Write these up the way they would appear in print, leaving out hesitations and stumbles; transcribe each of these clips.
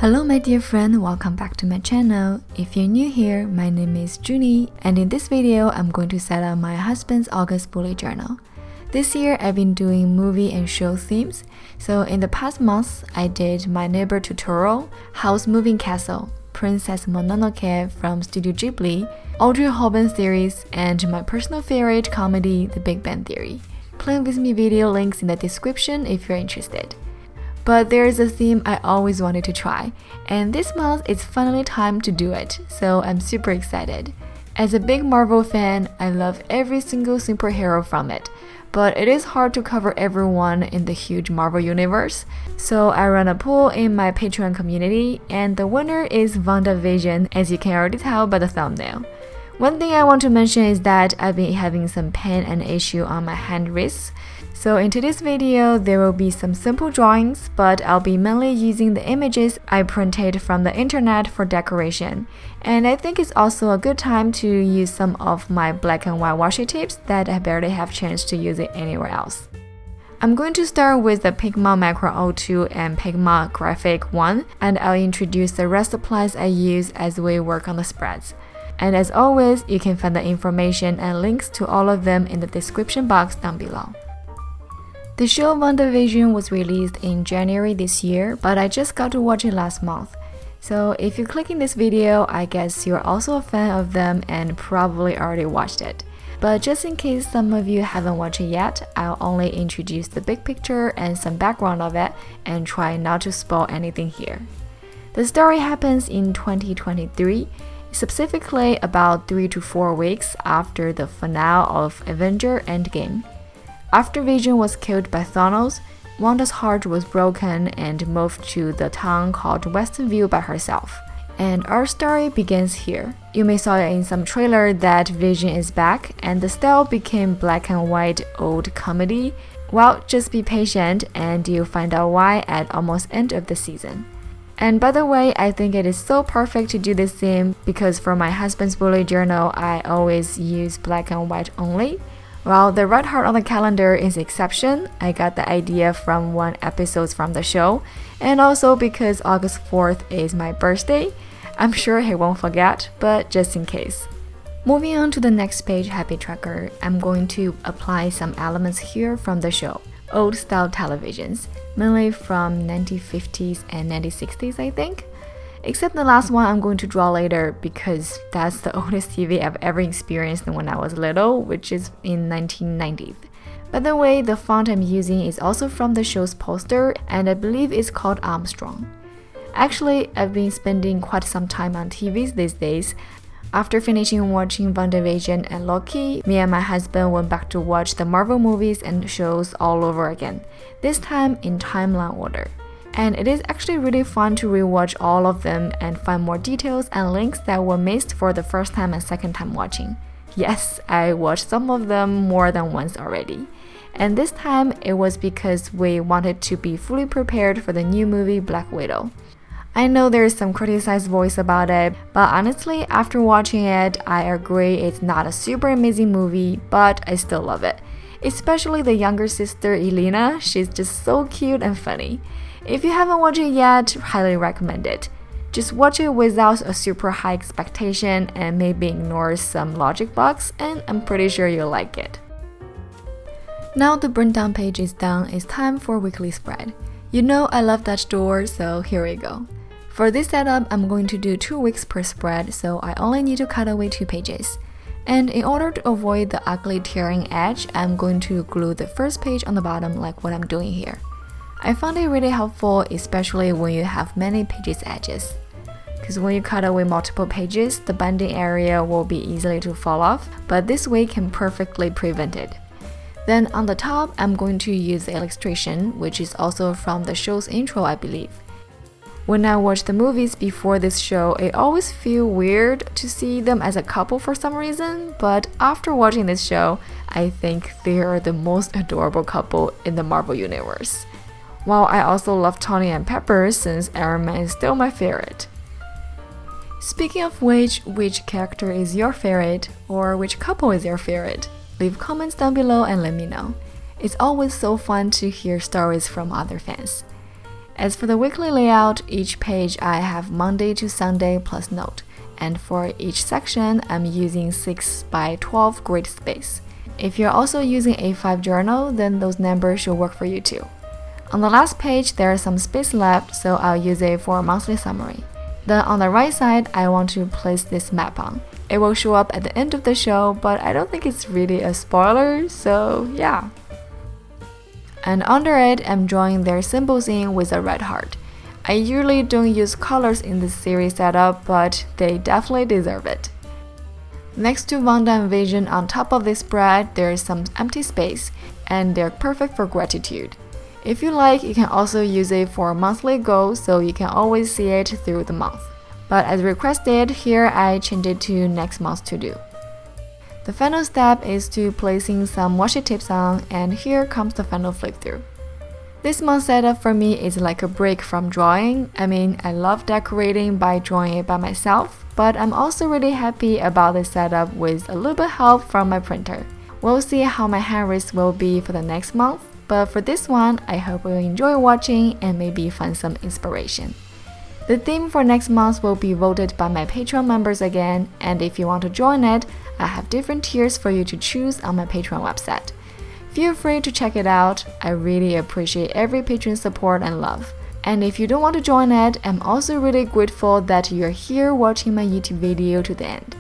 Hello my dear friend, welcome back to my channel. If you're new here, my name is Junie, and in this video I'm going to set up my husband's August bullet journal. This year I've been doing movie and show themes, so in the past months I did My Neighbor Totoro, House Moving Castle, Princess Mononoke from Studio Ghibli, Audrey Hepburn series, and my personal favorite comedy, The Big Bang Theory. Plan with me video links in the description if you're interested. But there is a theme I always wanted to try, and this month it's finally time to do it, so I'm super excited. As a big Marvel fan, I love every single superhero from it, but it is hard to cover everyone in the huge Marvel universe, so I run a poll in my Patreon community, and the winner is WandaVision, as you can already tell by the thumbnail. One thing I want to mention is that I've been having some pain and issue on my hand wrists. So in today's video, there will be some simple drawings, but I'll be mainly using the images I printed from the internet for decoration. And I think it's also a good time to use some of my black and white washi tapes that I barely have chance to use it anywhere else. I'm going to start with the Pigma Micro 02 and Pigma Graphic 1, and I'll introduce the rest supplies I use as we work on the spreads. And as always, you can find the information and links to all of them in the description box down below. The show WandaVision was released in January this year, but I just got to watch it last month. So if you're clicking this video, I guess you're also a fan of them and probably already watched it. But just in case some of you haven't watched it yet, I'll only introduce the big picture and some background of it and try not to spoil anything here. The story happens in 2023, specifically about 3 to 4 weeks after the finale of Avengers Endgame. After Vision was killed by Thanos, Wanda's heart was broken and moved to the town called Westview by herself. And our story begins here. You may saw in some trailer that Vision is back and the style became black and white old comedy. Well, just be patient and you'll find out why at almost end of the season. And by the way, I think it is so perfect to do this theme because for my husband's bullet journal, I always use black and white only. While the red heart on the calendar is exception, I got the idea from one episode from the show, and also because August 4th is my birthday. I'm sure he won't forget, but just in case. Moving on to the next page, Happy Tracker, I'm going to apply some elements here from the show. Old style televisions, mainly from 1950s and 1960s I think. Except the last one I'm going to draw later because that's the oldest TV I've ever experienced when I was little, which is in 1990s. By the way, the font I'm using is also from the show's poster and I believe it's called Armstrong. Actually, I've been spending quite some time on TVs these days. After finishing watching WandaVision and Loki, me and my husband went back to watch the Marvel movies and shows all over again, this time in timeline order. And it is actually really fun to rewatch all of them and find more details and links that were missed for the first time and second time watching. Yes, I watched some of them more than once already. And this time it was because we wanted to be fully prepared for the new movie Black Widow. I know there is some criticized voice about it, but honestly, after watching it, I agree it's not a super amazing movie, but I still love it. Especially the younger sister Elena, she's just so cute and funny. If you haven't watched it yet, highly recommend it. Just watch it without a super high expectation and maybe ignore some logic bugs, and I'm pretty sure you'll like it. Now the burn down page is done, it's time for weekly spread. You know I love Dutch door, so here we go. For this setup, I'm going to do 2 weeks per spread, so I only need to cut away 2 pages. And in order to avoid the ugly tearing edge, I'm going to glue the first page on the bottom like what I'm doing here. I found it really helpful, especially when you have many pages edges. Because when you cut away multiple pages, the binding area will be easily to fall off, but this way can perfectly prevent it. Then on the top, I'm going to use the illustration, which is also from the show's intro, I believe. When I watch the movies before this show, it always feels weird to see them as a couple for some reason, but after watching this show, I think they are the most adorable couple in the Marvel universe. While I also love Tony and Pepper since Iron Man is still my favorite. Speaking of which character is your favorite or which couple is your favorite? Leave comments down below and let me know. It's always so fun to hear stories from other fans. As for the weekly layout, each page I have Monday to Sunday plus note, and for each section I'm using 6 by 12 grid space. If you're also using A5 journal, then those numbers should work for you too. On the last page there is some space left, so I'll use it for a monthly summary. Then on the right side I want to place this map on. It will show up at the end of the show, but I don't think it's really a spoiler, so yeah. And under it, I'm drawing their symbols in with a red heart. I usually don't use colors in this series setup, but they definitely deserve it. Next to WandaVision, on top of this spread, there is some empty space, and they're perfect for gratitude. If you like, you can also use it for monthly goals, so you can always see it through the month. But as requested, here I changed it to next month to do. The final step is to placing some washi tapes on, and here comes the final flip through. This month's setup for me is like a break from drawing. I love decorating by drawing it by myself, but I'm also really happy about this setup with a little bit help from my printer. We'll see how my hand race will be for the next month, but for this one, I hope you'll enjoy watching and maybe find some inspiration. The theme for next month will be voted by my Patreon members again, and if you want to join it, I have different tiers for you to choose on my Patreon website. Feel free to check it out. I really appreciate every patron support and love. And if you don't want to join it, I'm also really grateful that you're here watching my YouTube video to the end.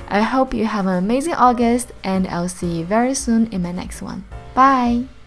I hope you have an amazing August, and I'll see you very soon in my next one. Bye!